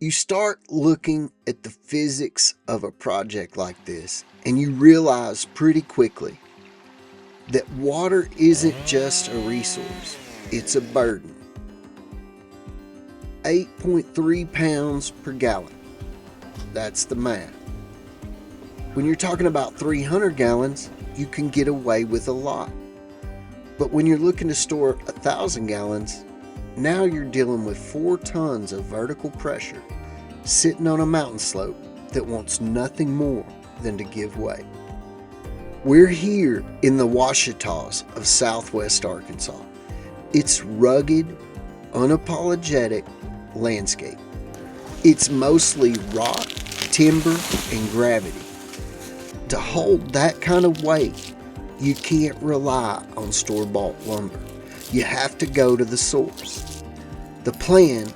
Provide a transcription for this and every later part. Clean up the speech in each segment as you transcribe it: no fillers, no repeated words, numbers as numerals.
You start looking at the physics of a project like this, and you realize pretty quickly that water isn't just a resource, it's a burden. 8.3 pounds per gallon. That's the math. When you're talking about 300 gallons, you can get away with a lot. But when you're looking to store 1,000 gallons, now you're dealing with 4 tons of vertical pressure sitting on a mountain slope that wants nothing more than to give way. We're here in the Ouachitas of southwest Arkansas. It's rugged, unapologetic landscape. It's mostly rock, timber, and gravity. To hold that kind of weight, you can't rely on store-bought lumber. You have to go to the source. The plan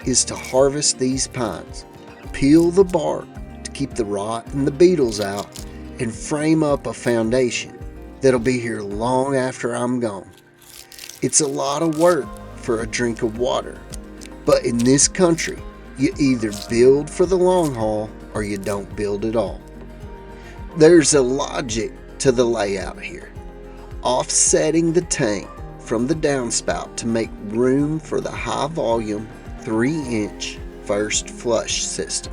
is to harvest these pines, peel the bark to keep the rot and the beetles out, and frame up a foundation that'll be here long after I'm gone. It's a lot of work for a drink of water, but in this country, you either build for the long haul or you don't build at all. There's a logic to the layout here, offsetting the tank from the downspout to make room for the high volume 3-inch first flush system.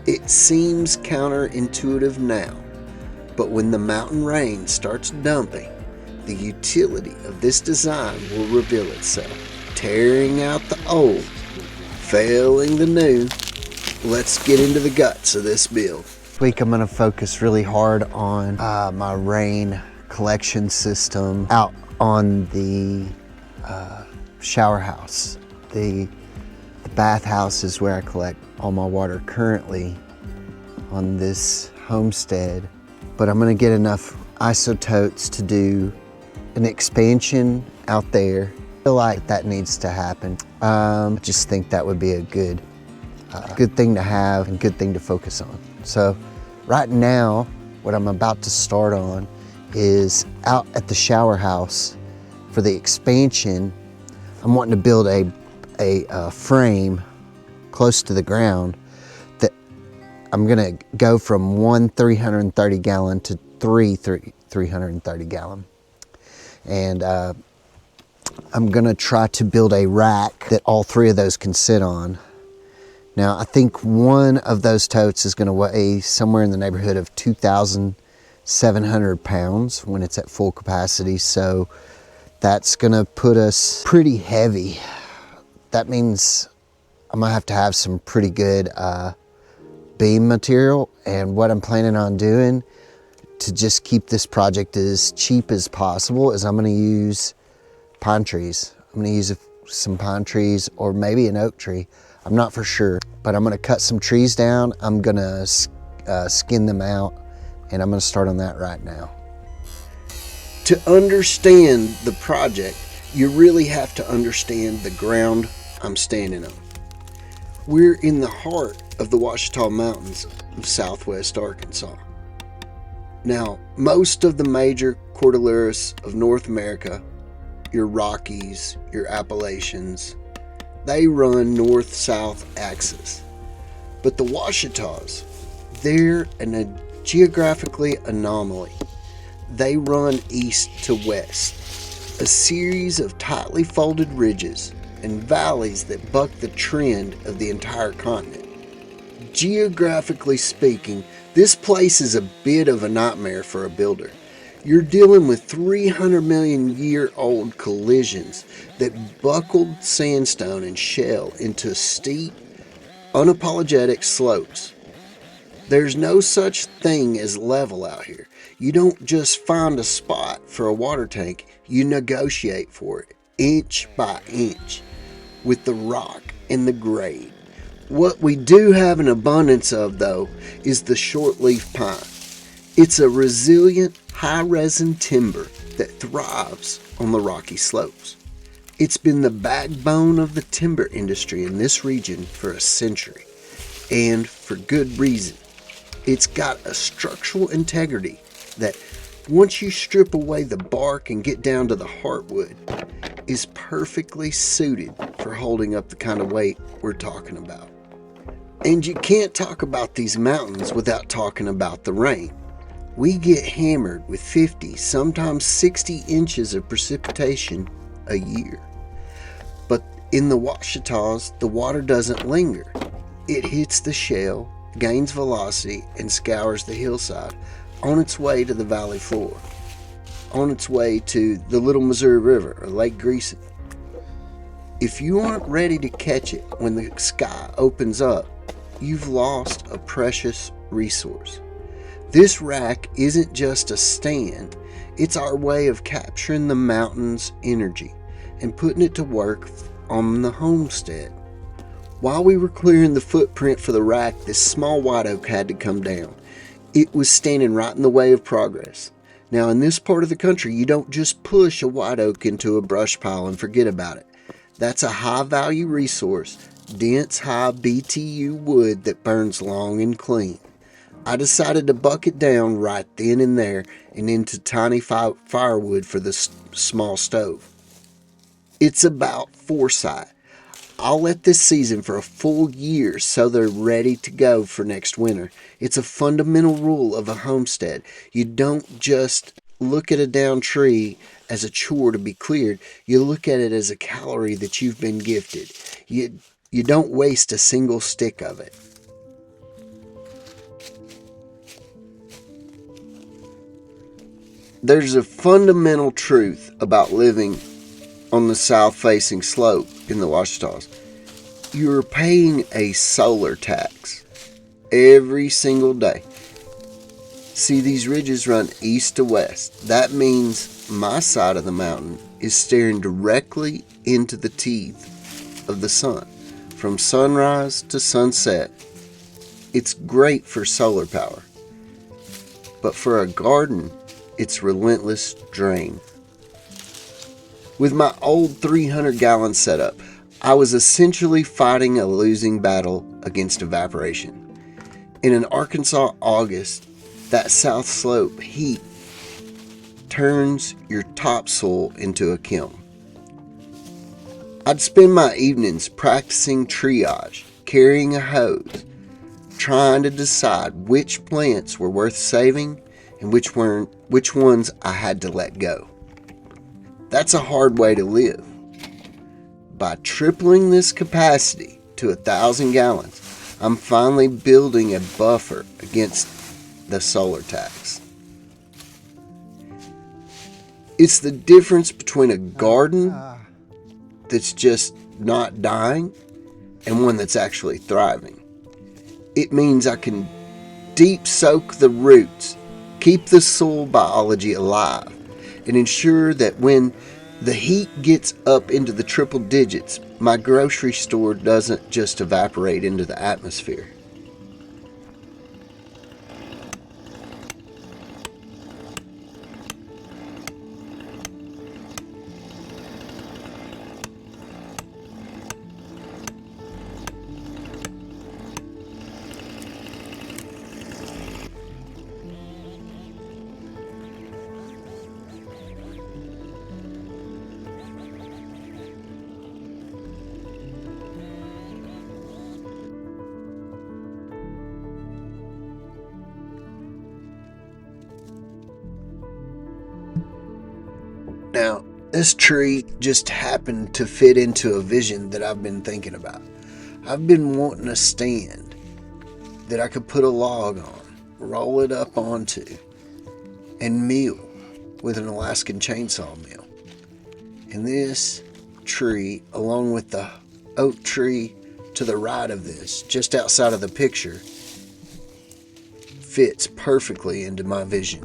It seems counterintuitive now, but when the mountain rain starts dumping, the utility of this design will reveal itself, tearing out the old, failing the new. Let's get into the guts of this build. This week I'm going to focus really hard on my rain collection system out on the shower house. The bathhouse is where I collect all my water currently on this homestead, but I'm going to get enough isototes to do an expansion out there. I feel like that needs to happen. I just think that would be a good thing to have and good thing to focus on. So right now, what I'm about to start on is out at the shower house for the expansion. I'm wanting to build a frame close to the ground that I'm gonna go from one 330 gallon to three 330 gallon. And I'm gonna try to build a rack that all 3 of those can sit on. Now I think one of those totes is gonna weigh somewhere in the neighborhood of 2,700 pounds when it's at full capacity. So that's gonna put us pretty heavy. That means I'm gonna have to have some pretty good beam material, and what I'm planning on doing to just keep this project as cheap as possible is I'm gonna use pine trees. I'm gonna use some pine trees or maybe an oak tree. I'm not for sure, but I'm gonna cut some trees down. I'm gonna skin them out, and I'm gonna start on that right now. To understand the project, you really have to understand the ground I'm standing on. We're in the heart of the Ouachita Mountains of southwest Arkansas. Now, most of the major cordilleras of North America, your Rockies, your Appalachians, they run north-south axis. But the Ouachitas, they're a geographically anomaly. They run east to west, a series of tightly folded ridges and valleys that buck the trend of the entire continent. Geographically speaking, this place is a bit of a nightmare for a builder. You're dealing with 300 million year old collisions that buckled sandstone and shell into steep, unapologetic slopes. There's no such thing as level out here. You don't just find a spot for a water tank, you negotiate for it, inch by inch, with the rock and the grade. What we do have an abundance of, though, is the shortleaf pine. It's a resilient, high-resin timber that thrives on the rocky slopes. It's been the backbone of the timber industry in this region for a century, and for good reason. It's got a structural integrity that, once you strip away the bark and get down to the heartwood, is perfectly suited for holding up the kind of weight we're talking about. And you can't talk about these mountains without talking about the rain. We get hammered with 50, sometimes 60 inches of precipitation a year. But in the Ouachitas, the water doesn't linger. It hits the shale, gains velocity, and scours the hillside on its way to the valley floor, on its way to the Little Missouri River or Lake Greeson. If you aren't ready to catch it when the sky opens up, you've lost a precious resource. This rack isn't just a stand, it's our way of capturing the mountain's energy and putting it to work on the homestead. While we were clearing the footprint for the rack, this small white oak had to come down. It was standing right in the way of progress. Now, in this part of the country, you don't just push a white oak into a brush pile and forget about it. That's a high-value resource, dense, high BTU wood that burns long and clean. I decided to buck it down right then and there and into tiny firewood for the small stove. It's about foresight. I'll let this season for a full year so they're ready to go for next winter. It's a fundamental rule of a homestead. You don't just look at a downed tree as a chore to be cleared. You look at it as a calorie that you've been gifted. You don't waste a single stick of it. There's a fundamental truth about living on the south-facing slope in the Ouachitas. You're paying a solar tax every single day. See, these ridges run east to west. That means my side of the mountain is staring directly into the teeth of the sun, from sunrise to sunset. It's great for solar power, but for a garden, it's relentless drain. With my old 300-gallon setup, I was essentially fighting a losing battle against evaporation. In an Arkansas August, that south slope heat turns your topsoil into a kiln. I'd spend my evenings practicing triage, carrying a hose, trying to decide which plants were worth saving and which ones I had to let go. That's a hard way to live. By tripling this capacity to 1,000 gallons, I'm finally building a buffer against the solar tax. It's the difference between a garden that's just not dying and one that's actually thriving. It means I can deep soak the roots, keep the soil biology alive, and ensure that when the heat gets up into the triple digits, my grocery store doesn't just evaporate into the atmosphere. Now, this tree just happened to fit into a vision that I've been thinking about. I've been wanting a stand that I could put a log on, roll it up onto, and mill with an Alaskan chainsaw mill. And this tree, along with the oak tree to the right of this, just outside of the picture, fits perfectly into my vision.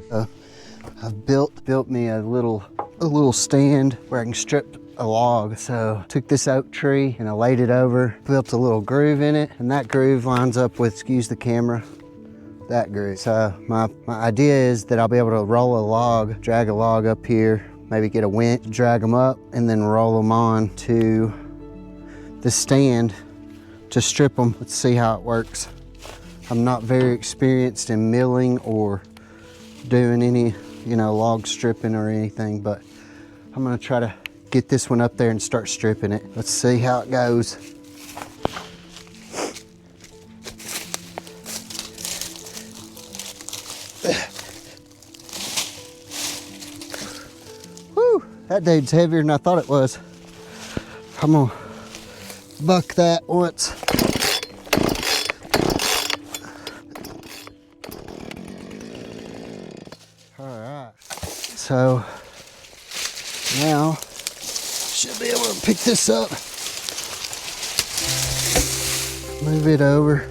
I've built me a little stand where I can strip a log. So took this oak tree and I laid it over, built a little groove in it, and that groove lines up with, excuse the camera, that groove. So my idea is that I'll be able to roll a log, drag a log up here, maybe get a winch, drag them up, and then roll them on to the stand to strip them. Let's see how it works. I'm not very experienced in milling or doing any, log stripping or anything, but I'm gonna try to get this one up there and start stripping it. Let's see how it goes. That dude's heavier than I thought it was. I'm gonna buck that once. All right. So now should be able to pick this up. Move it over.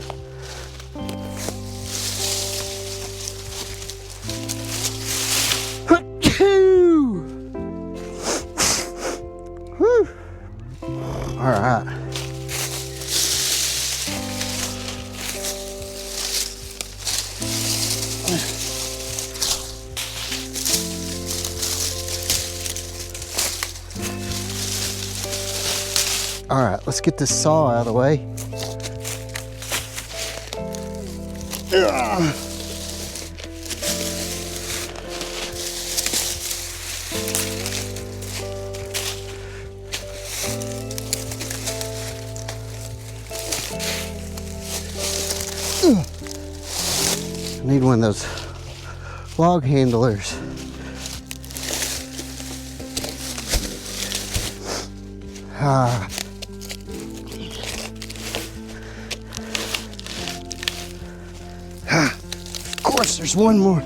Whew. All right. All right, let's get this saw out of the way. Ugh. I need one of those log handlers. Ah. Of course, there's one more.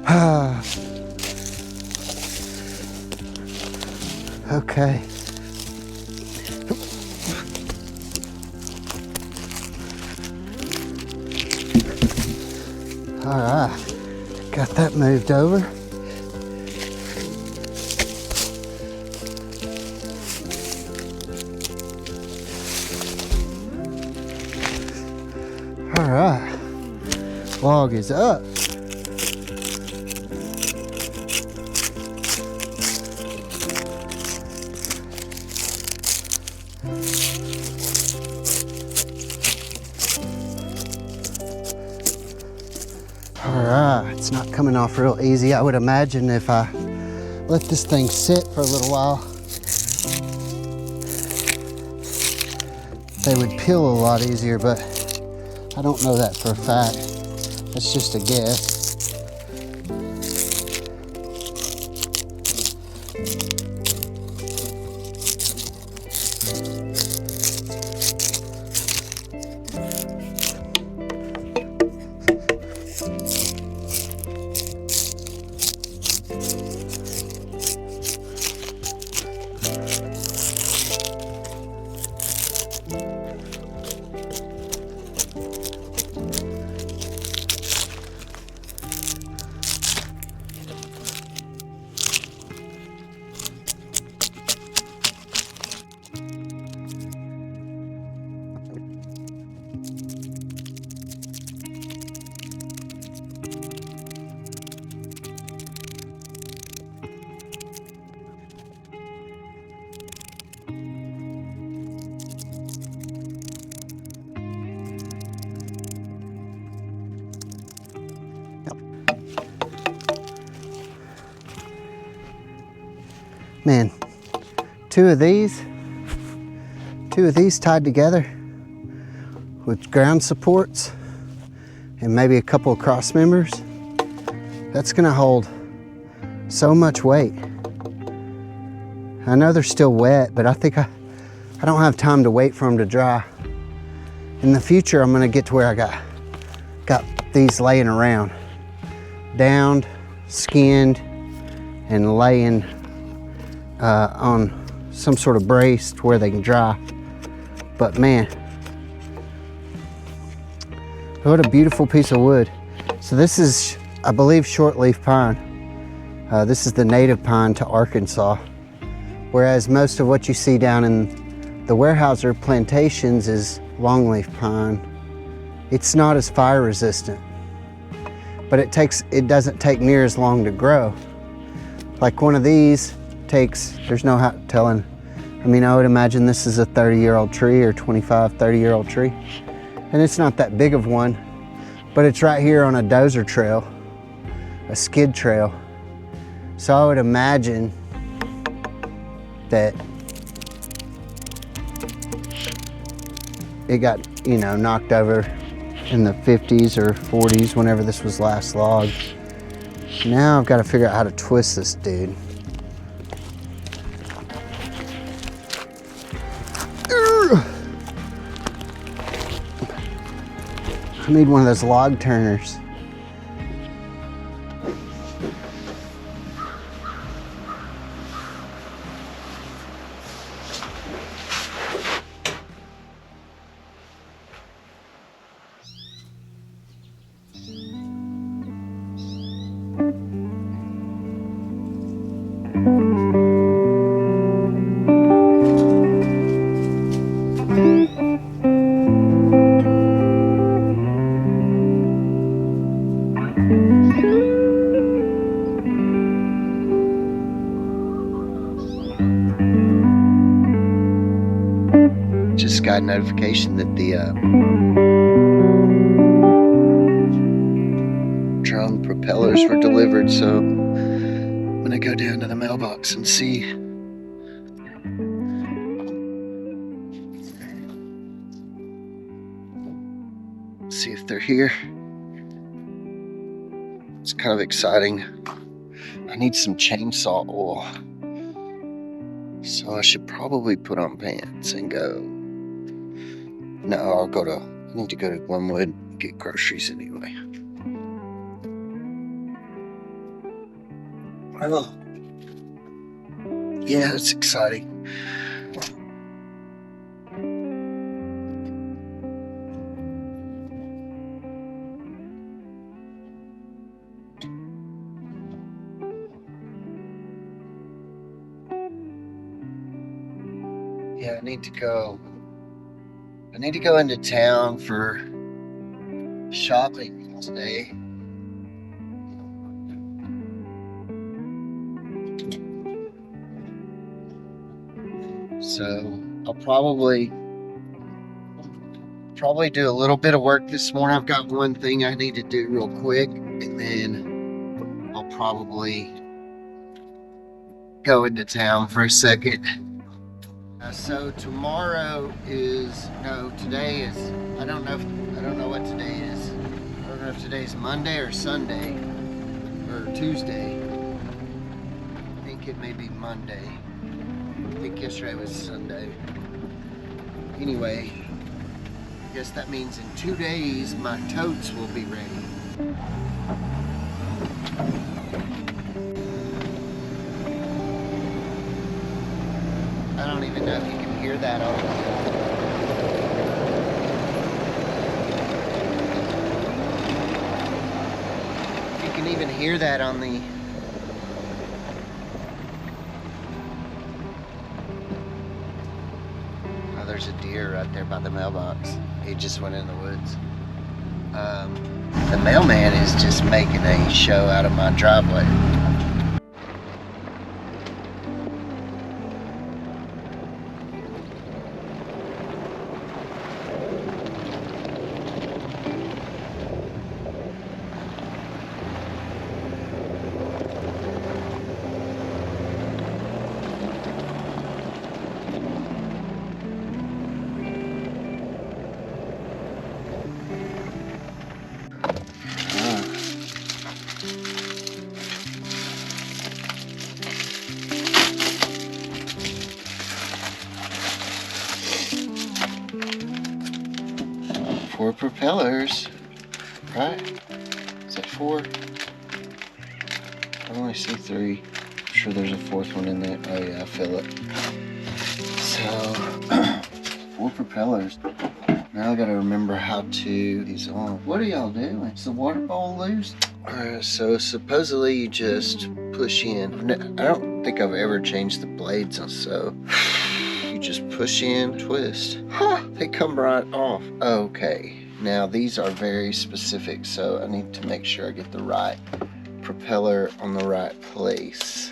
Ah. Okay. All right, got that moved over. All right, log is up. Alright, it's not coming off real easy. I would imagine if I let this thing sit for a little while, they would peel a lot easier, but I don't know that for a fact. That's just a guess. Man, two of these tied together with ground supports and maybe a couple of cross members, that's gonna hold so much weight. I know they're still wet, but I think I don't have time to wait for them to dry. In the future, I'm gonna get to where I got these laying around, downed, skinned, and laying on some sort of brace to where they can dry. But man, what a beautiful piece of wood. So this is, I believe, shortleaf pine. This is the native pine to Arkansas, whereas most of what you see down in the Weyerhaeuser plantations is longleaf pine. It's not as fire resistant, but it doesn't take near as long to grow. Like one of these takes, there's no telling. I mean, I would imagine this is a 30-year-old tree or 25, 30-year-old tree. And it's not that big of one, but it's right here on a dozer trail, a skid trail. So I would imagine that it got, knocked over in the 50s or 40s, whenever this was last logged. Now I've got to figure out how to twist this dude. I need one of those log turners. Just got a notification that the drone propellers were delivered, so I'm gonna go down to the mailbox and see. See if they're here. It's kind of exciting. I need some chainsaw oil, so I should probably put on pants and go. No, I need to go to Glenwood and get groceries anyway. Oh, yeah, it's exciting. Yeah, I need to go into town for shopping today. So I'll probably do a little bit of work this morning. I've got one thing I need to do real quick, and then I'll probably go into town for a second. So today is, I don't know what today is. I don't know if today's Monday or Sunday or Tuesday. I think it may be Monday. I think yesterday was Sunday. Anyway, I guess that means in 2 days my totes will be ready. I don't even know if you can hear that on if you can even hear that on the oh, there's a deer right there by the mailbox. He just went in the woods. The mailman is just making a show out of my driveway. Four propellers, right? Is that four? I only see three. I'm sure there's a fourth one in there. Oh yeah, I feel it. So, 4 propellers. Now I gotta remember how to these on. What are y'all doing? Is the water bowl loose? Alright, so supposedly you just push in. I don't think I've ever changed the blades, so you just push in, twist. Huh, they come right off. Okay, now these are very specific, so I need to make sure I get the right propeller on the right place.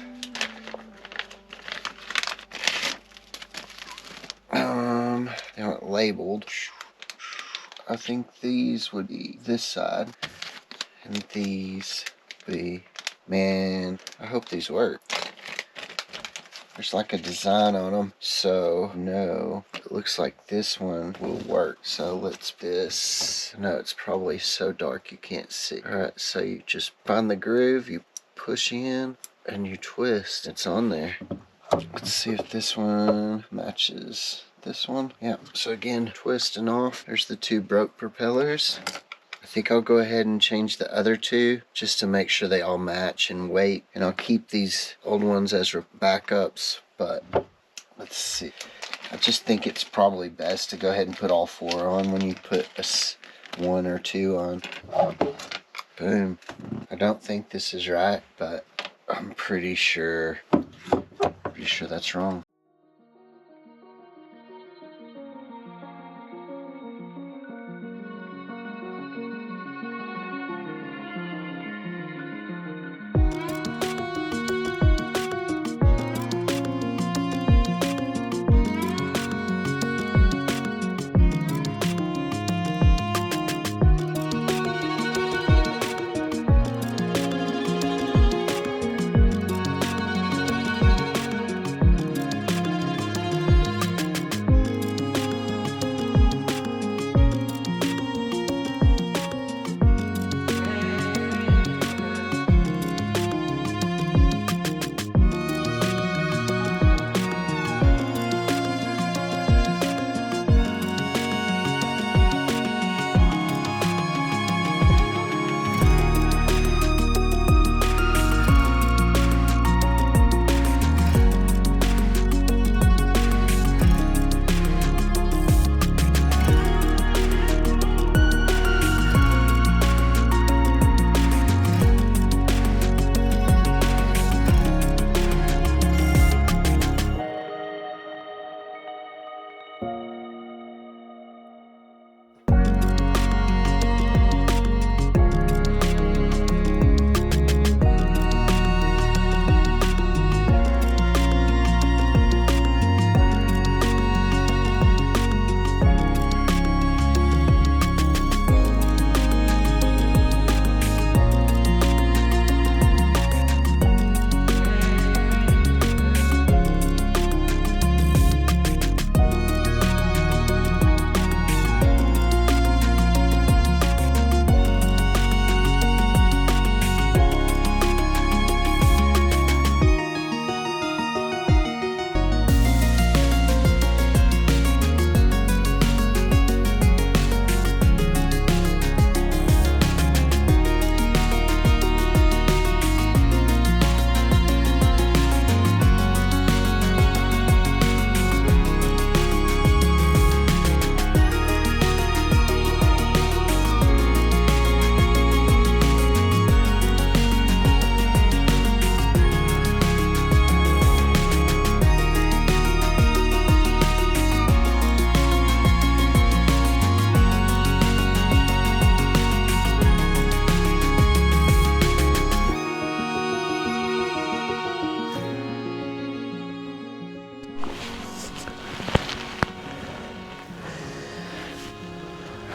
They aren't labeled. I think these would be this side, and these would be, man, I hope these work. There's like a design on them, so no, it looks like this one will work. So let's this, no, it's probably so dark you can't see. All right, so you just find the groove, you push in and you twist. It's on there. Let's see if this one matches this one. Yeah, so again, twisting off. There's the two broke propellers. I think I'll go ahead and change the other two just to make sure they all match in weight. And I'll keep these old ones as backups, but let's see. I just think it's probably best to go ahead and put all four on when you put one or two on. Boom. I don't think this is right, but I'm pretty sure that's wrong.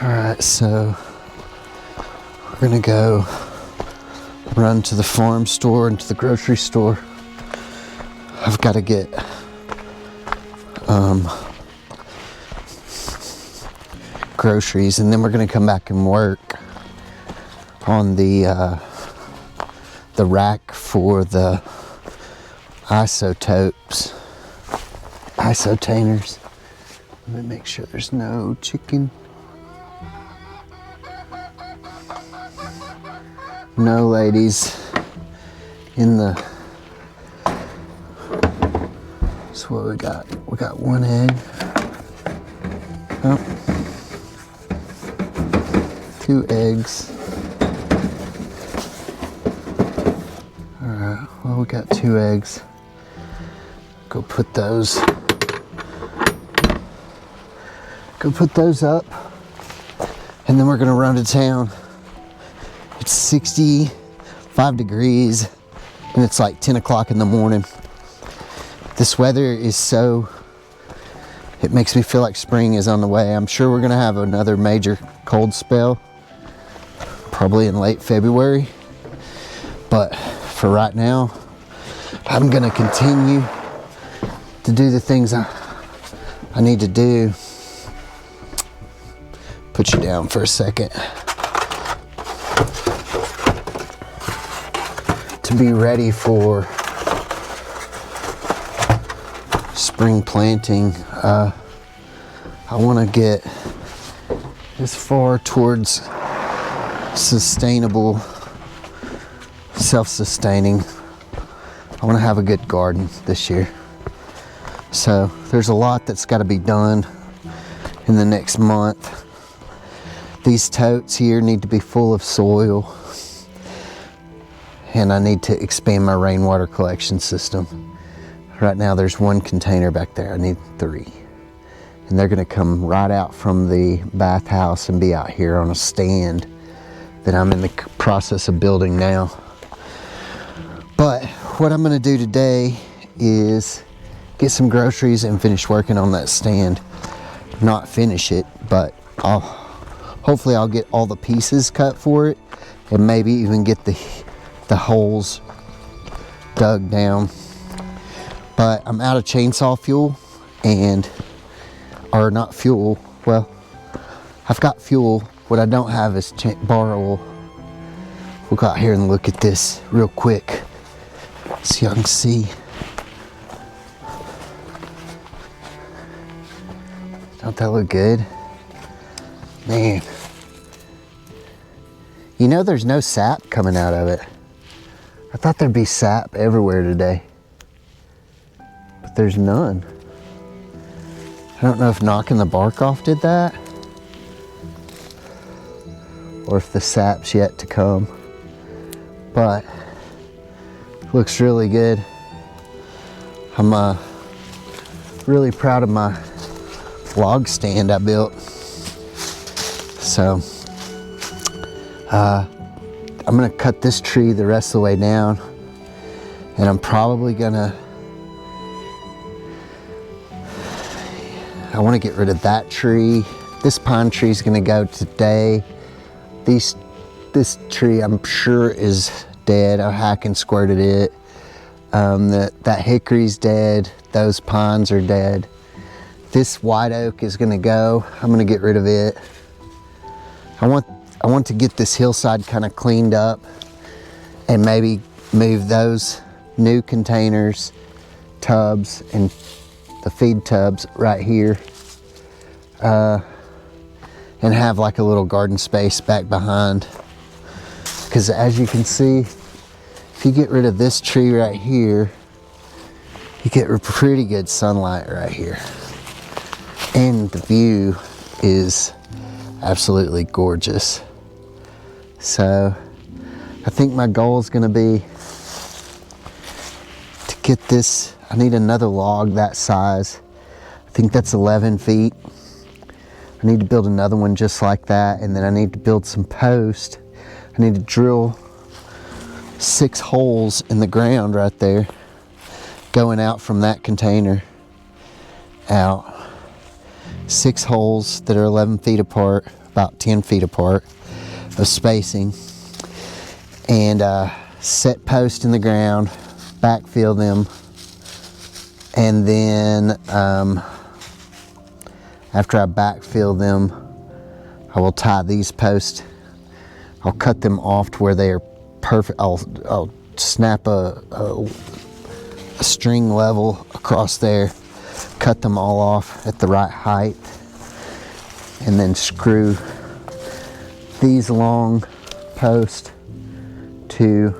Alright, so we're gonna go run to the farm store and to the grocery store. I've got to get groceries, and then we're gonna come back and work on the rack for the isotainers. Let me make sure there's no chicken. No ladies in the. So what we got? We got one egg. Oh. 2 eggs. Alright, well, we got 2 eggs. Go put those up, and then we're gonna run to town. It's 65 degrees, and it's like 10 o'clock in the morning. This weather is it makes me feel like spring is on the way. I'm sure we're gonna have another major cold spell, probably in late February. But for right now, I'm gonna continue to do the things I need to do. Put you down for a second. To to be ready for spring planting. I want to get as far towards sustainable, self-sustaining. I want to have a good garden this year. So there's a lot that's got to be done in the next month. These totes here need to be full of soil, and I need to expand my rainwater collection system. Right now there's one container back there. I need 3. And they're gonna come right out from the bathhouse and be out here on a stand that I'm in the process of building now. But what I'm gonna do today is get some groceries and finish working on that stand. Not finish it, but hopefully I'll get all the pieces cut for it, and maybe even get the holes dug down. But I'm out of chainsaw fuel, or not fuel, well, I've got fuel. What I don't have is bar oil. We'll go out here and look at this real quick so y'all can see. Don't that look good? Man. You know there's no sap coming out of it. I thought there'd be sap everywhere today, but there's none. I don't know if knocking the bark off did that, or if the sap's yet to come, but it looks really good. I'm really proud of my log stand I built. So I'm gonna cut this tree the rest of the way down, and I'm probably gonna, I want to get rid of that tree. This pine tree is gonna go today. This tree I'm sure is dead. I hack and squirted it. That hickory's dead. Those pines are dead. This white oak is gonna go. I'm gonna get rid of it. I want to get this hillside kind of cleaned up, and maybe move those new containers, tubs, and the feed tubs right here, and have like a little garden space back behind. Because as you can see, if you get rid of this tree right here, you get pretty good sunlight right here. And the view is absolutely gorgeous. So I think my goal is going to be to get this. I need another log that size. I think that's 11 feet. I need to build another one just like that, and then I need to build some posts. I need to drill 6 holes in the ground right there, going out from that container out. 6 holes that are 11 feet apart, about 10 feet apart of spacing, and set posts in the ground, backfill them, and then after I backfill them, I will tie these posts. I'll cut them off to where they are perfect. I'll snap a string level across there, cut them all off at the right height, and then screw these long posts to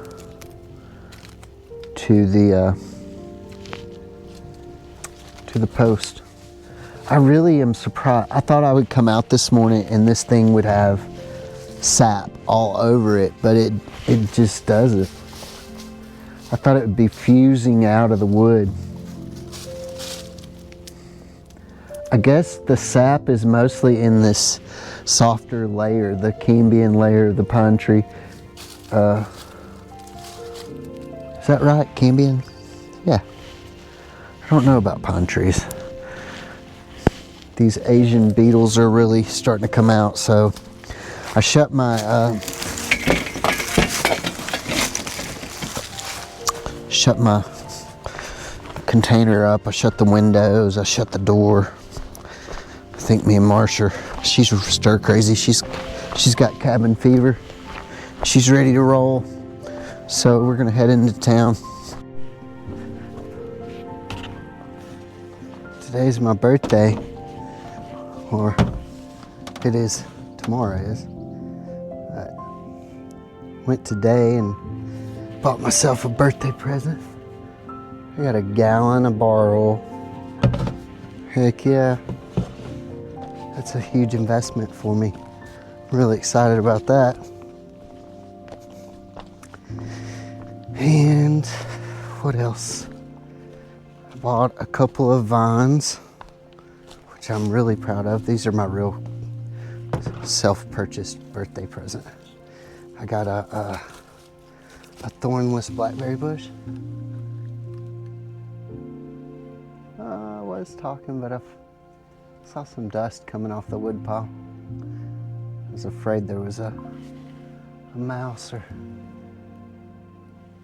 the post. I really am surprised. I thought I would come out this morning and this thing would have sap all over it, but it just doesn't. I thought it would be fusing out of the wood. I guess the sap is mostly in this softer layer, the cambium layer of the pine tree. Is that right, cambium? Yeah. I don't know about pine trees. These Asian beetles are really starting to come out, so I shut my container up. I shut the windows. I shut the door. I think me and Marsha, she's stir crazy. She's got cabin fever. She's ready to roll. So we're gonna head into town. Today's my birthday, or it is, tomorrow is. Went today and bought myself a birthday present. I got a gallon of borrow. Heck yeah. That's a huge investment for me. I'm really excited about that. And what else? I bought a couple of vines, which I'm really proud of. These are my real self-purchased birthday present. I got a thornless blackberry bush. I was talking, but I saw some dust coming off the wood pile. I was afraid there was a mouse or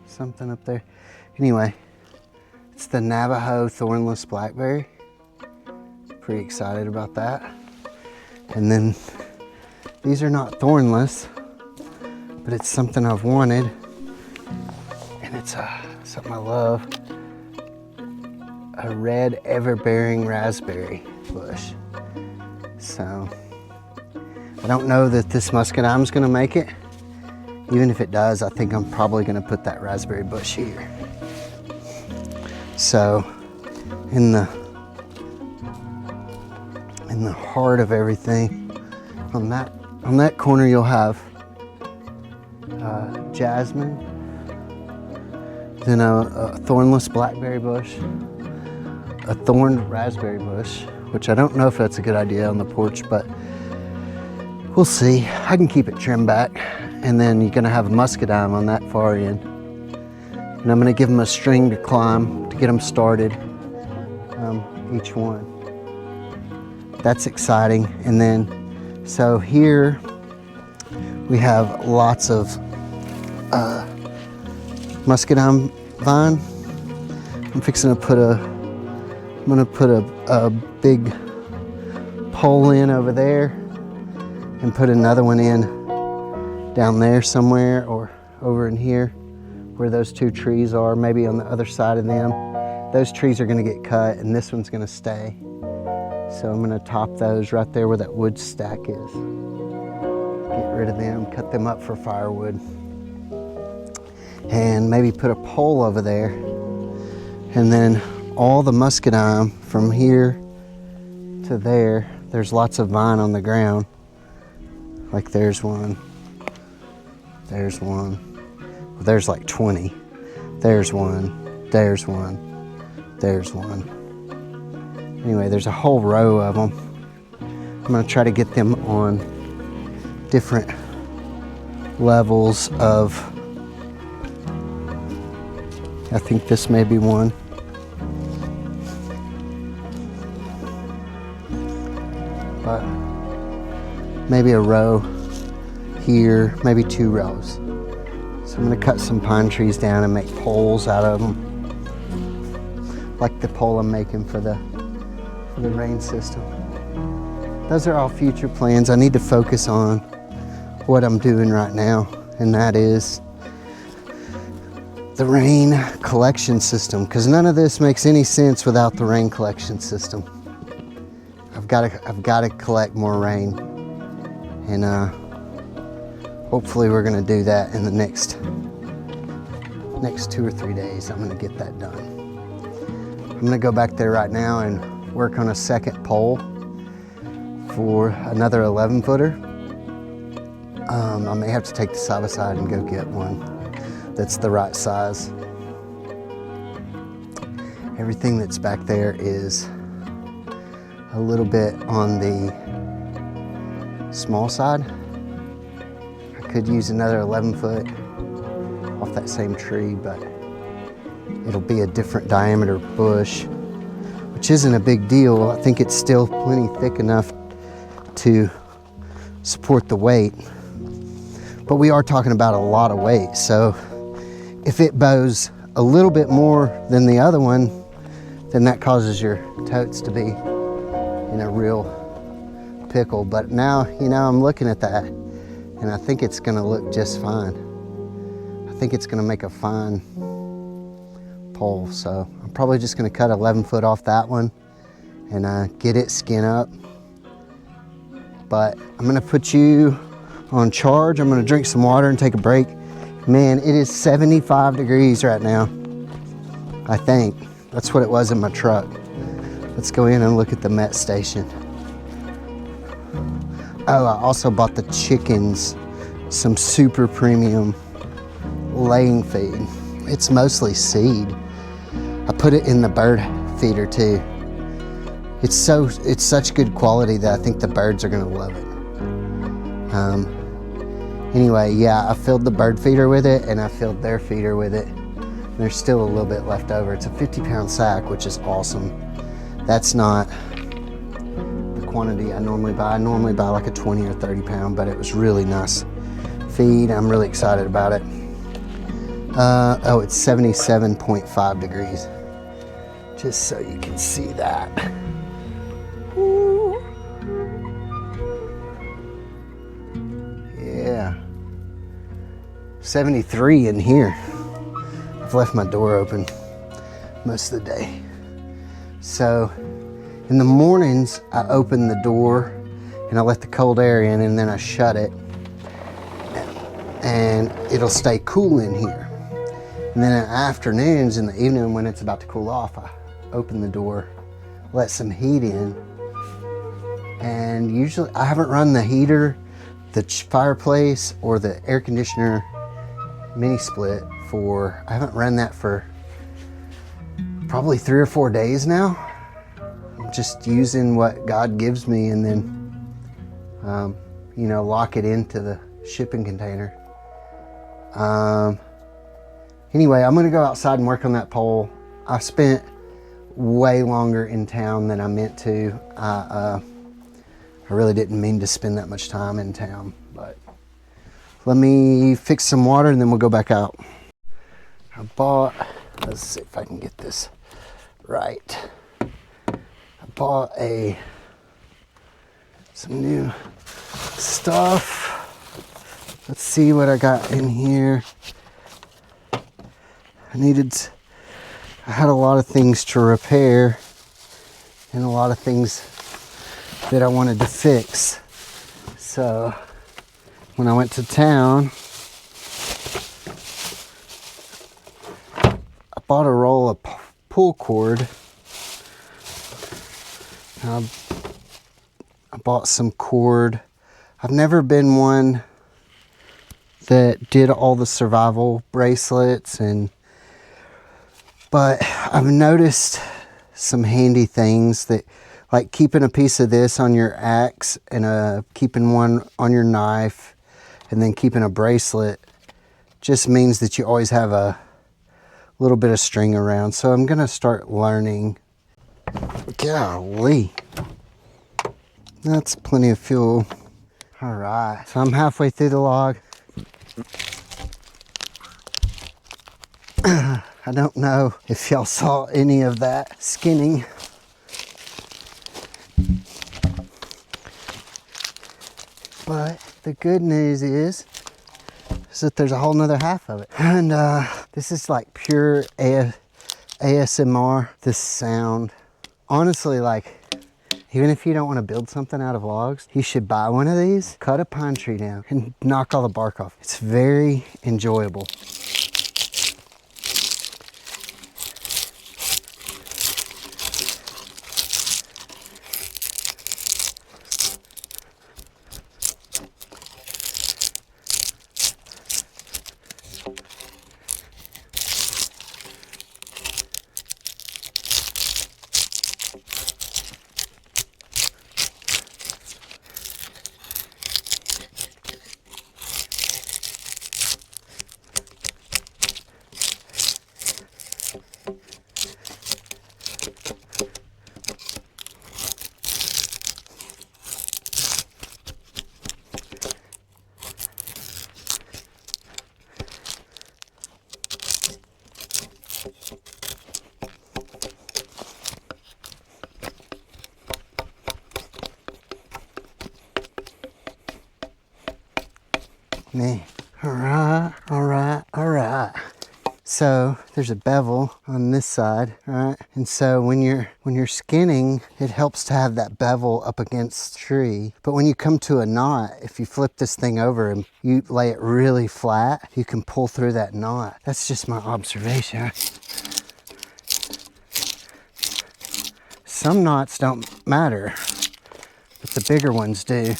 something up there. Anyway, it's the Navajo thornless blackberry. Pretty excited about that. And then these are not thornless, but it's something I've wanted, and it's something I love. A red ever-bearing raspberry bush. So I don't know that this muscadine gonna make it. Even if it does, I think I'm probably gonna put that raspberry bush here. So in the heart of everything, on that corner you'll have jasmine, then a thornless blackberry bush, a thorned raspberry bush, which I don't know if that's a good idea on the porch, but we'll see. I can keep it trimmed back. And then you're gonna have a muscadine on that far end. And I'm gonna give them a string to climb to get them started, each one. That's exciting. And then, so here we have lots of muscadine vine. I'm gonna put a big pole in over there and put another one in down there somewhere, or over in here where those two trees are, maybe on the other side of them. Those trees are gonna get cut and this one's gonna stay. So I'm gonna top those right there where that wood stack is. Get rid of them, cut them up for firewood. And maybe put a pole over there. And then all the muscadine from here to there, there's lots of vine on the ground. Like there's one. There's one. Well, there's like 20. There's one. There's one. There's one. Anyway, there's a whole row of them. I'm gonna try to get them on different levels of, I think this may be one. But maybe a row here, maybe 2 rows. So I'm gonna cut some pine trees down and make poles out of them, like the pole I'm making for the rain system. Those are all future plans. I need to focus on what I'm doing right now, and that is the rain collection system, because none of this makes any sense without the rain collection system. I've got to collect more rain, and hopefully we're going to do that in the next 2 or 3 days. I'm going to get that done. I'm going to go back there right now and work on a second pole for another 11-footer. I may have to take the side by side and go get one that's the right size. Everything that's back there is a little bit on the small side. I could use another 11-foot off that same tree, but it'll be a different diameter bush, which isn't a big deal. I think it's still plenty thick enough to support the weight. But we are talking about a lot of weight, so if it bows a little bit more than the other one, then that causes your totes to be in a real pickle. But now, you know, I'm looking at that and I think it's gonna look just fine. I think it's gonna make a fine pole. So I'm probably just gonna cut 11 foot off that one and get it skin up. But I'm gonna put you on charge. I'm gonna drink some water and take a break. Man, it is 75 degrees right now. I think that's what it was in my truck. Let's go in and look at the Met station. Oh, I also bought the chickens some super premium laying feed. It's mostly seed. I put it in the bird feeder too. It's such good quality that I think the birds are gonna love it. Anyway, yeah, I filled the bird feeder with it and I filled their feeder with it. There's still a little bit left over. It's a 50-pound sack, which is awesome. That's not the quantity I normally buy. I normally buy like a 20 or 30 pound, but it was really nice feed. I'm really excited about it. Oh, it's 77.5 degrees. Just so you can see that. Ooh. Yeah. 73 in here. I've left my door open most of the day. So in the mornings, I open the door and I let the cold air in and then I shut it and it'll stay cool in here. And then in the afternoons, in the evening when it's about to cool off, I open the door, let some heat in. And usually I haven't run the heater, the fireplace, or the air conditioner mini split I haven't run that for probably 3 or 4 days now. I'm just using what God gives me and then, you know, lock it into the shipping container. Anyway, I'm gonna go outside and work on that pole. I spent way longer in town than I meant to. I really didn't mean to spend that much time in town, but let me fix some water and then we'll go back out. I bought, let's see if I can get this right. I bought some new stuff. Let's see what I got in here. I had a lot of things to repair and a lot of things that I wanted to fix. So when I went to town, I bought a roll of pull cord. I bought some cord. I've never been one that did all the survival bracelets, but I've noticed some handy things that, like keeping a piece of this on your axe and keeping one on your knife and then keeping a bracelet just means that you always have a little bit of string around. So I'm gonna start learning. Golly, that's plenty of fuel. All right, so I'm halfway through the log. I don't know if y'all saw any of that skinning. But the good news is that there's a whole nother half of it. And this is like pure ASMR, this sound. Honestly, like, even if you don't want to build something out of logs, you should buy one of these, cut a pine tree down, and knock all the bark off. It's very enjoyable. Man, All right, all right, all right. So there's a bevel on this side, right? And so when you're skinning, it helps to have that bevel up against the tree. But when you come to a knot, if you flip this thing over and you lay it really flat, you can pull through that knot. That's just my observation. Some knots don't matter, but the bigger ones do.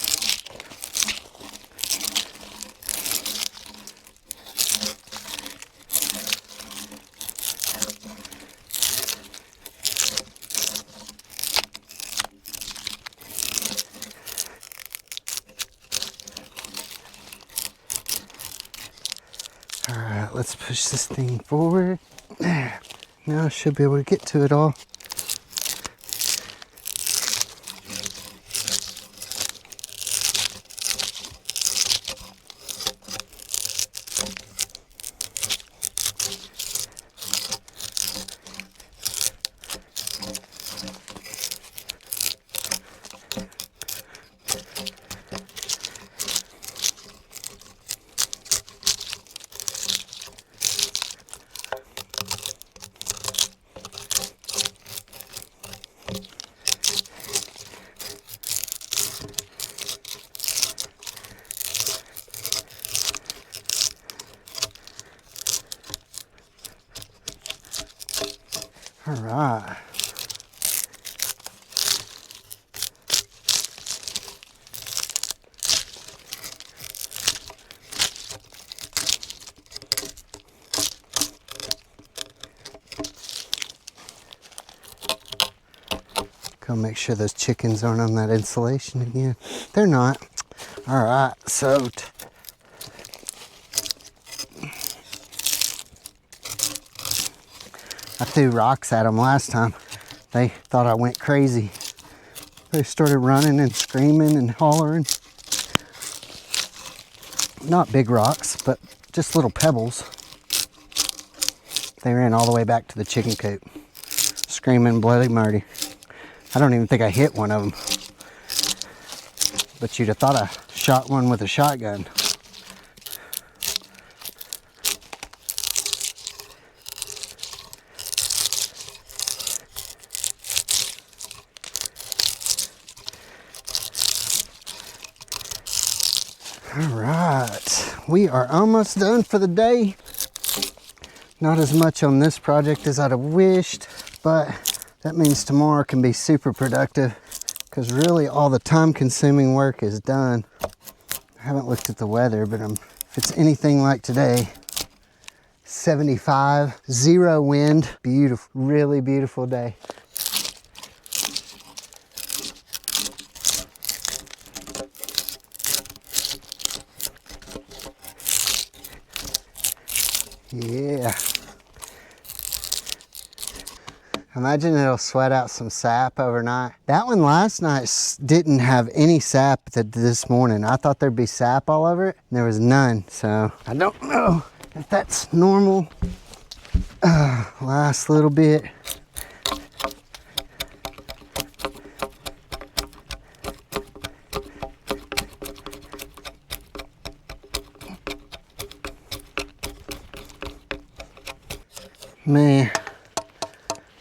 All right, let's push this thing forward. There. Now I should be able to get to it all. All right. Go make sure those chickens aren't on that insulation again. They're not. All right, so I threw rocks at them last time. They thought I went crazy. They started running and screaming and hollering. Not big rocks, but just little pebbles. They ran all the way back to the chicken coop, screaming bloody murder. I don't even think I hit one of them. But you'd have thought I shot one with a shotgun. All right, we are almost done for the day. Not as much on this project as I'd have wished, but that means tomorrow can be super productive because really all the time-consuming work is done. I haven't looked at the weather, but if it's anything like today, 75, zero wind, beautiful, really beautiful day. Yeah. Imagine it'll sweat out some sap overnight. That one last night didn't have any sap this morning. I thought there'd be sap all over it, and there was none. So I don't know if that's normal. Last little bit. Man,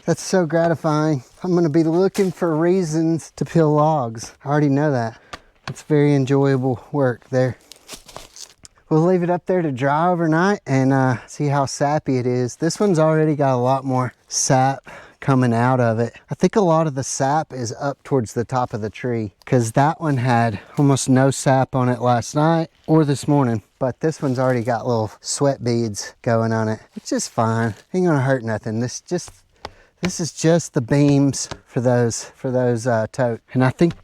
that's so gratifying. I'm gonna be looking for reasons to peel logs. I already know that. It's very enjoyable work there. We'll leave it up there to dry overnight and see how sappy it is. This one's already got a lot more sap coming out of it. I think a lot of the sap is up towards the top of the tree because that one had almost no sap on it last night or this morning. But this one's already got little sweat beads going on it. It's just fine. Ain't gonna hurt nothing. This is just the beams for those tote. And I think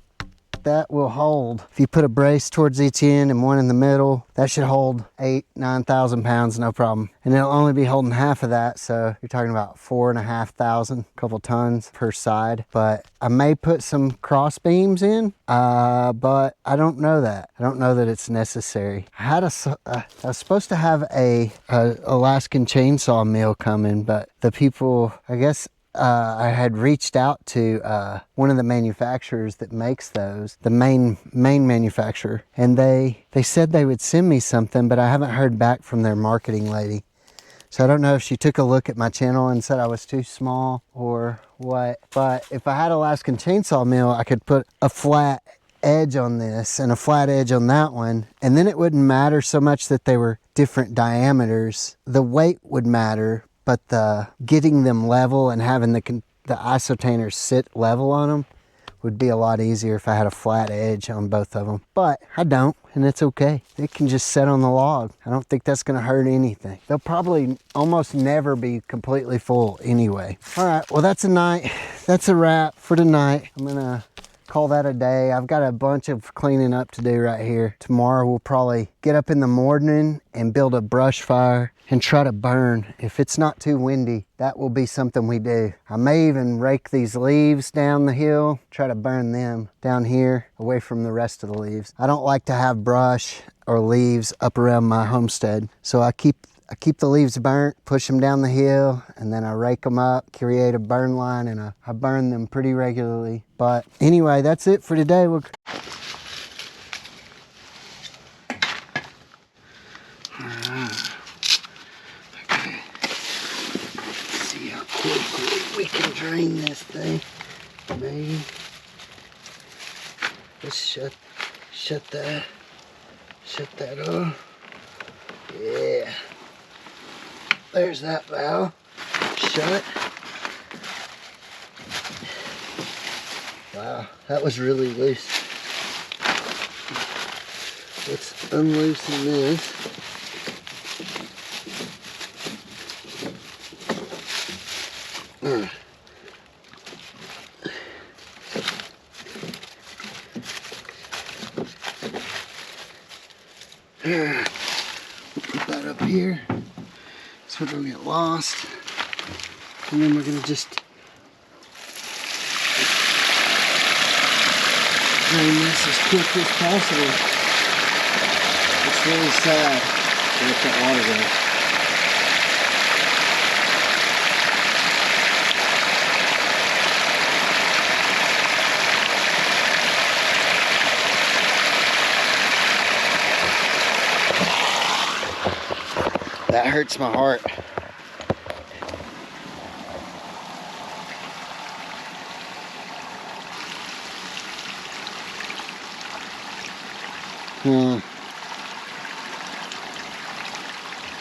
that will hold. If you put a brace towards each end and one in the middle, that should hold 8,000-9,000 pounds, no problem. And it'll only be holding half of that, so you're talking about 4,500, a couple tons per side. But I may put some cross beams in, but I don't know that. I don't know that it's necessary. I was supposed to have a Alaskan chainsaw mill coming, but the people, I guess I had reached out to one of the manufacturers that makes those, the main manufacturer, and they said they would send me something, but I haven't heard back from their marketing lady. So I don't know if she took a look at my channel and said I was too small or what. But if I had a Alaskan chainsaw mill, I could put a flat edge on this and a flat edge on that one, and then it wouldn't matter so much that they were different diameters. The weight would matter, but the getting them level and having the isotainers sit level on them would be a lot easier if I had a flat edge on both of them. But I don't, and it's okay. It can just sit on the log. I don't think that's gonna hurt anything. They'll probably almost never be completely full anyway. All right, well that's a night. That's a wrap for tonight. I'm gonna call that a day. I've got a bunch of cleaning up to do right here. Tomorrow we'll probably get up in the morning and build a brush fire and try to burn. If it's not too windy, that will be something we do. I may even rake these leaves down the hill, try to burn them down here away from the rest of the leaves. I don't like to have brush or leaves up around my homestead, so I keep the leaves burnt, push them down the hill, and then I rake them up, create a burn line, and I burn them pretty regularly. But anyway, that's it for today. Okay. See how quickly we can drain this thing. Maybe. Let's shut that off. Yeah. There's that valve shut. Wow, that was really loose. Let's unloosen this. Put that up here so it don't get lost. And then we're gonna just drain this as quick as possible. It's really sad to let that water go. That hurts my heart.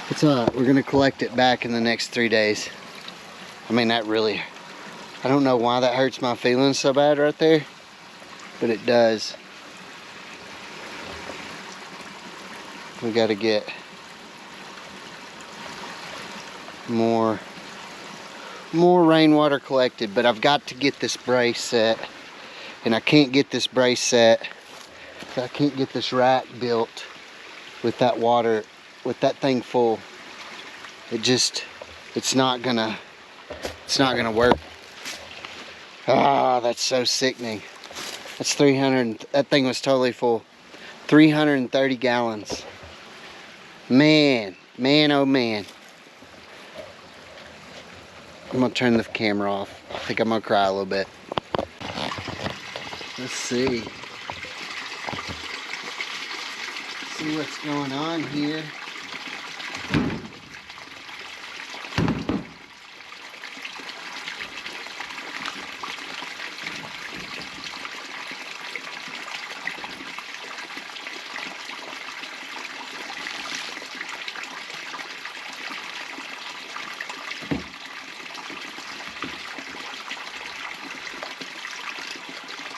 It's we're gonna collect it back in the next 3 days. I mean, that really, I don't know why that hurts my feelings so bad right there, but it does. We gotta get more rainwater collected, but I've got to get this brace set, and I can't get this brace set, I can't get this rack built with that water, with that thing full. It's not gonna work. Ah, that's so sickening. That's 300, that thing was totally full. 330 gallons. Man, oh man. I'm gonna turn the camera off. I think I'm gonna cry a little bit. Let's see. See what's going on here.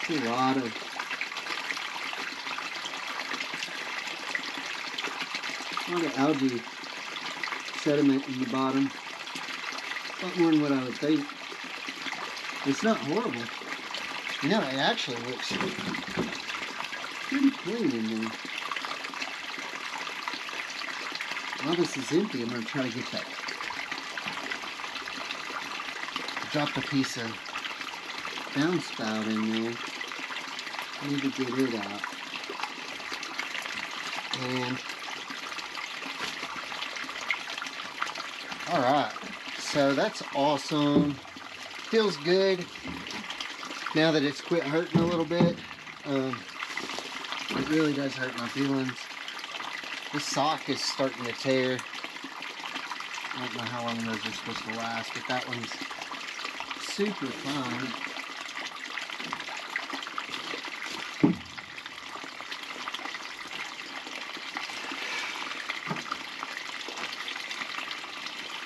A lot of algae sediment in the bottom. A lot more than what I would think. It's not horrible. You know, it actually looks pretty clean in there. While this is empty, I'm going to try to get that. Drop a piece of downspout in there. I need to get it out. And alright, so that's awesome. feels good now that it's quit hurting a little bit. It really does hurt my feelings. This sock is starting to tear. I don't know how long those are supposed to last, but that one's super fine.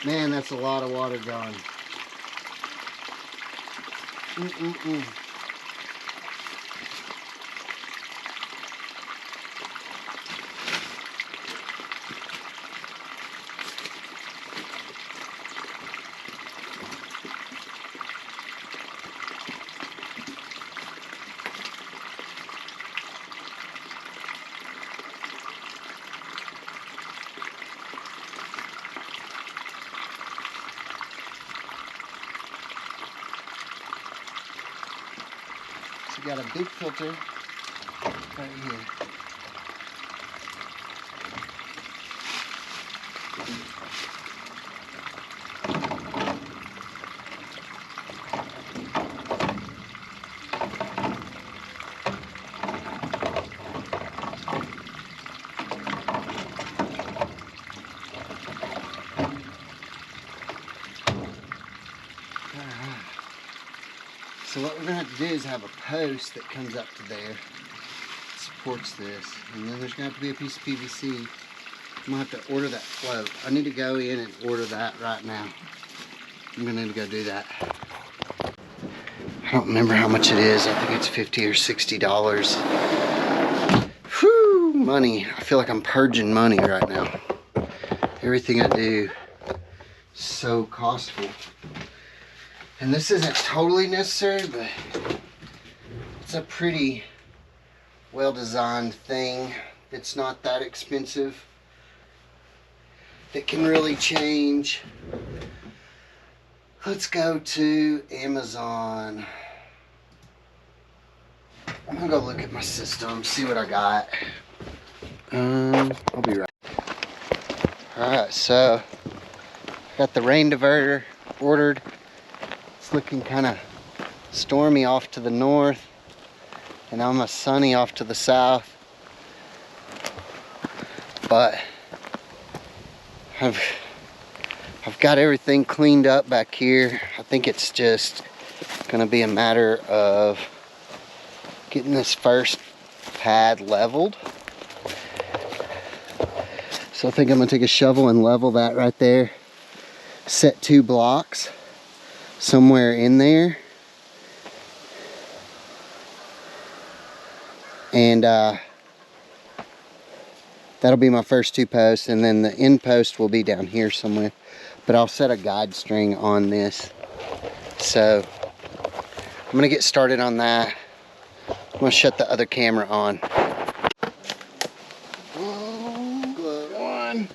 Man, that's a lot of water gone. So got a big filter right here. So what we're going to have to do is have a post that comes up to there, supports this, and then there's going to have to be a piece of PVC. I'm going to have to order that float. I need to go in and order that right now. I'm going to need to go do that. I don't remember how much it is. I think it's $50 or $60. Whew, money. I feel like I'm purging money right now. Everything I do is so costful. And this isn't totally necessary, but it's a pretty well-designed thing. It's not that expensive. That can really change. Let's go to Amazon. I'm gonna go look at my system, see what I got. I'll be right. Alright, so got the rain diverter ordered. It's looking kind of stormy off to the north, and almost sunny off to the south. But I've got everything cleaned up back here. I think it's just gonna be a matter of getting this first pad leveled. So I think I'm gonna take a shovel and level that right there. Set 2 blocks somewhere in there, and that'll be my first 2 posts, and then the end post will be down here somewhere, but I'll set a guide string on this. So I'm gonna get started on that. I'm gonna shut the other camera on. 1,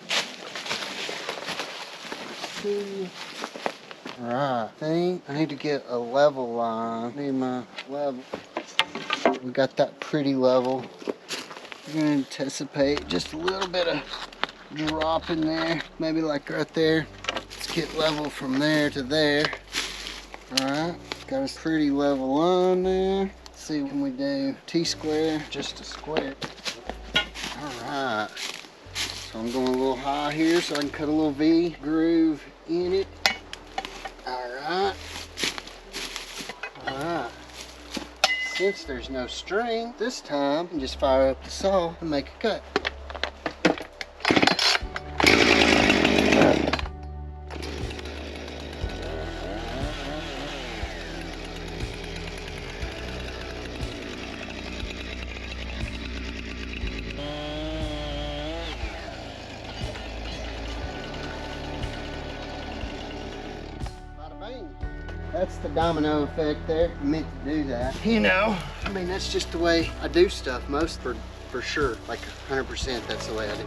2. Alright, I need to get a level line. Need my level. We got that pretty level. We're gonna anticipate just a little bit of drop in there, maybe like right there. Let's get level from there to there. Alright, got a pretty level line there. Let's see when we do T-square, just a square. Alright, so I'm going a little high here so I can cut a little V groove in it. Alright. Alright. Since there's no string, this time I can just fire up the saw and make a cut. That's the domino effect there. I meant to do that. You know, I mean, that's just the way I do stuff. Most for sure, like 100%, that's the way I do.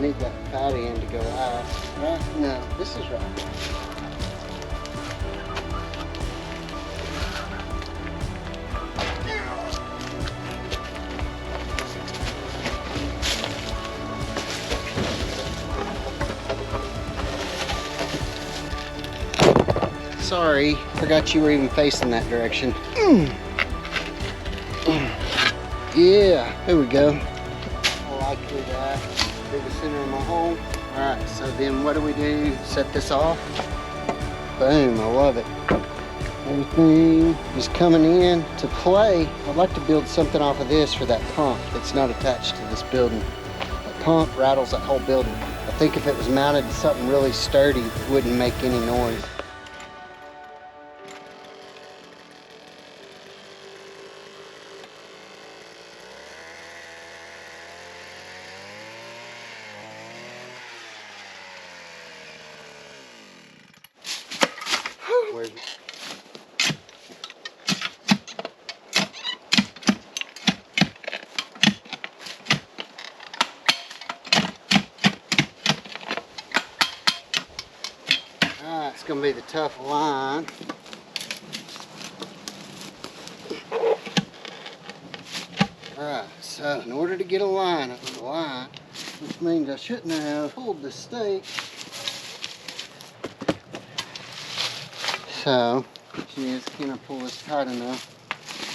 need that fatty end to go out. Right? No, this is right. Sorry, forgot you were even facing that direction. Yeah, there we go. I like that. Be the center of my home. Alright, so then what do? Set this off. Boom, I love it. Everything is coming in to play. I'd like to build something off of this for that pump that's not attached to this building. The pump rattles that whole building. I think if it was mounted to something really sturdy, it wouldn't make any noise. Where's it? Alright, it's going to be the tough line. Alright, so in order to get a line up the line, which means I shouldn't have pulled the stake. So, is, can I pull this tight enough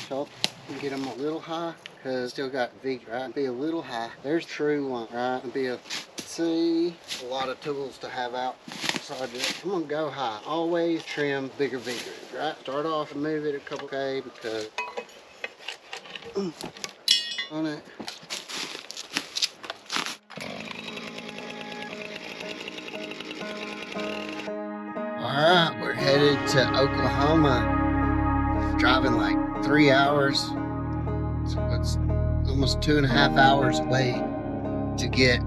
so I can get them a little high? Because still got V, right? Be a little high. There's true one, right? Be a, see, a lot of tools to have out. So I'm gonna go high. Always trim bigger V groups, right? Start off and move it a couple K because on it. Alright, we're headed to Oklahoma. Driving like 3 hours. So it's almost 2.5 hours away to get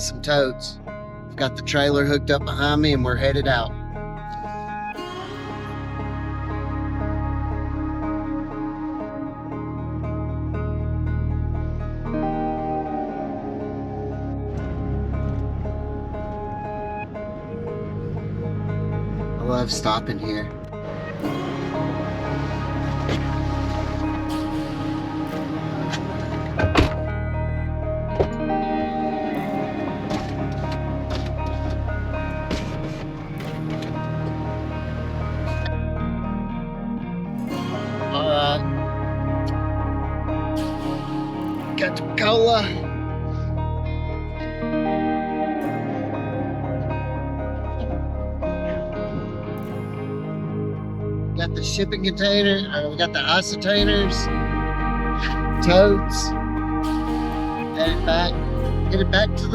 some totes. I've got the trailer hooked up behind me and we're headed out. I love stopping here. Alright. Got the cola. Got the shipping container, we got the isotators, totes, headed back to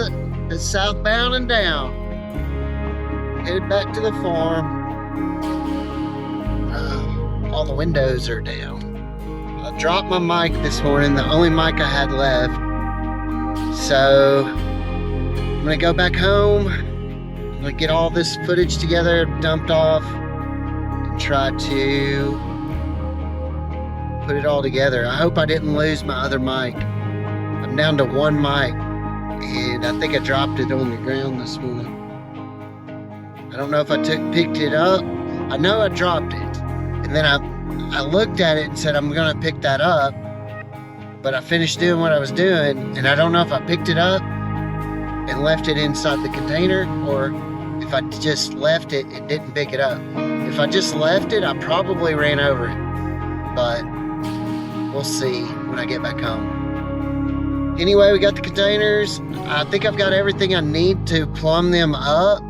the southbound and down, headed back to the farm. All the windows are down. I dropped my mic this morning, the only mic I had left, so I'm gonna go back home, I'm gonna get all this footage together, dumped off, try to put it all together. I hope I didn't lose my other mic. I'm down to one mic and I think I dropped it on the ground this morning. I don't know if I picked it up. I know I dropped it and then I looked at it and said I'm gonna pick that up, but I finished doing what I was doing and I don't know if I picked it up and left it inside the container or if I just left it and didn't pick it up. If I just left it, I probably ran over it, but we'll see when I get back home. Anyway, we got the containers. I think I've got everything I need to plumb them up.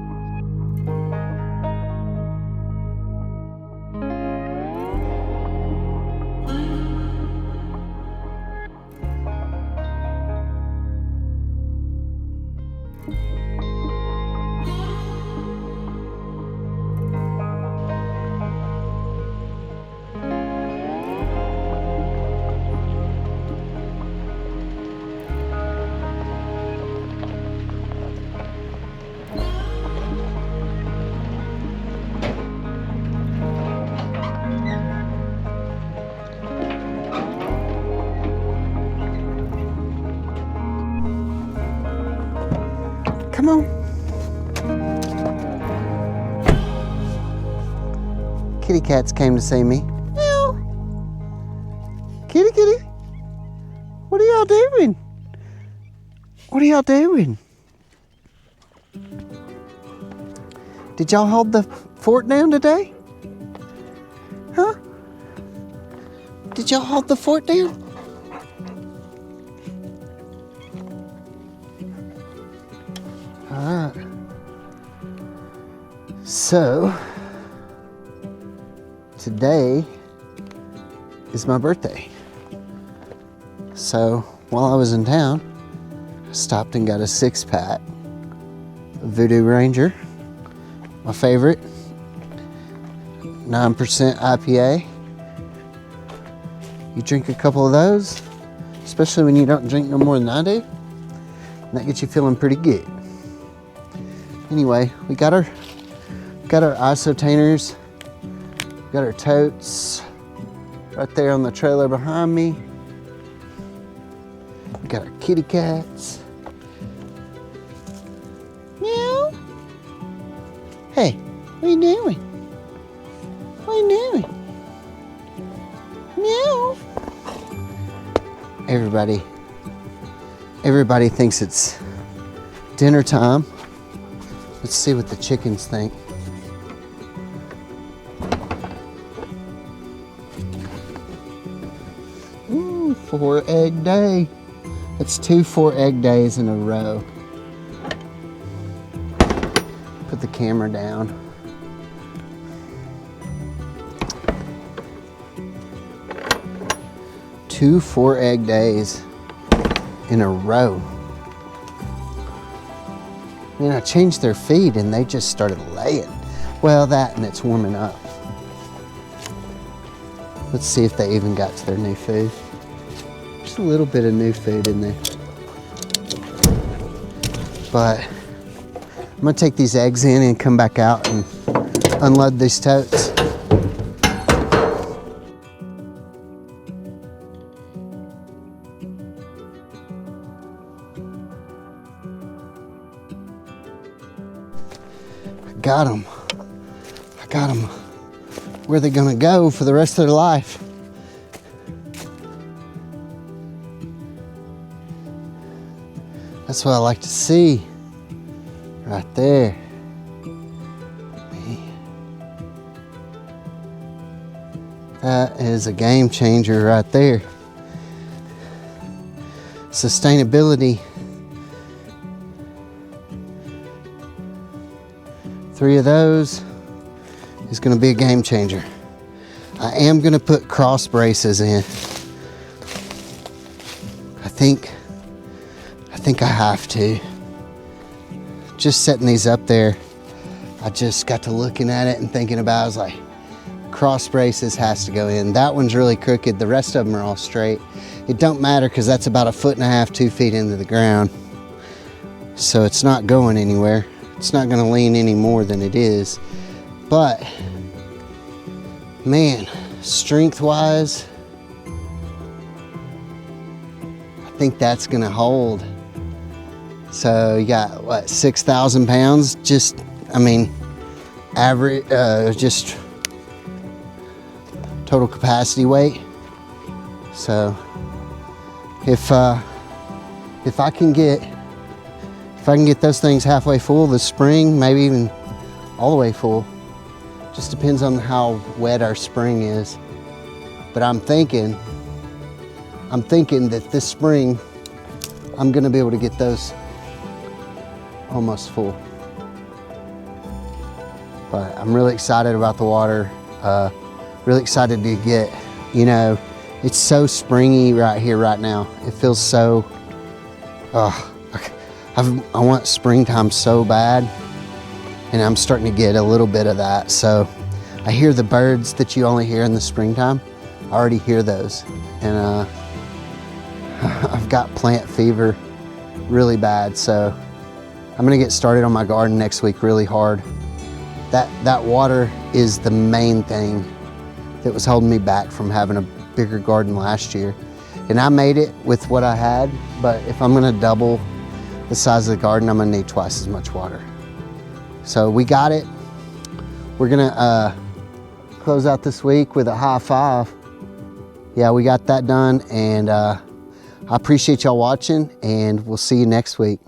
Come on. Kitty cats came to see me. Meow. Kitty, kitty. What are y'all doing? What are y'all doing? Did y'all hold the fort down today? Huh? Did y'all hold the fort down? All right. So, today is my birthday. So, while I was in town, I stopped and got a 6-pack of Voodoo Ranger, my favorite, 9% IPA. You drink a couple of those, especially when you don't drink no more than I do, and that gets you feeling pretty good. Anyway, we got our isotainers, got our totes right there on the trailer behind me. We got our kitty cats. Meow. Hey, what are you doing? What are you doing? Meow. Everybody thinks it's dinner time. Let's see what the chickens think. Ooh, 4-egg day. That's 2 4-egg days in a row. Put the camera down. Two 4-egg days in a row. Man, I changed their feed and they just started laying. Well, that and it's warming up. Let's see if they even got to their new food. Just a little bit of new food in there. But I'm gonna take these eggs in and come back out and unload these totes. Got them. I got them. Where are they gonna go for the rest of their life? That's what I like to see. Right there. That is a game changer right there. Sustainability. 3 of those is going to be a game changer. I am going to put cross braces in. I think I have to. Just setting these up there, I just got to looking at it and thinking about it. I was like, cross braces has to go in. That one's really crooked. The rest of them are all straight. It don't matter because that's about 1.5 feet, 2 feet into the ground. So it's not going anywhere. It's not going to lean any more than it is. But, man, strength-wise, I think that's going to hold. So you got, what, 6,000 pounds? Just, I mean, average, just total capacity weight. So if I can get those things halfway full this spring, maybe even all the way full, just depends on how wet our spring is. But I'm thinking that this spring I'm gonna be able to get those almost full. But I'm really excited about the water. Really excited to get, you know, it's so springy right here right now. It feels so, I want springtime so bad, and I'm starting to get a little bit of that. So I hear the birds that you only hear in the springtime. I already hear those, and I've got plant fever really bad. So I'm gonna get started on my garden next week really hard. That water is the main thing that was holding me back from having a bigger garden last year. And I made it with what I had, but if I'm gonna double the size of the garden, I'm gonna need twice as much water. So we got it. We're gonna close out this week with a high five. Yeah, we got that done, and I appreciate y'all watching, and we'll see you next week.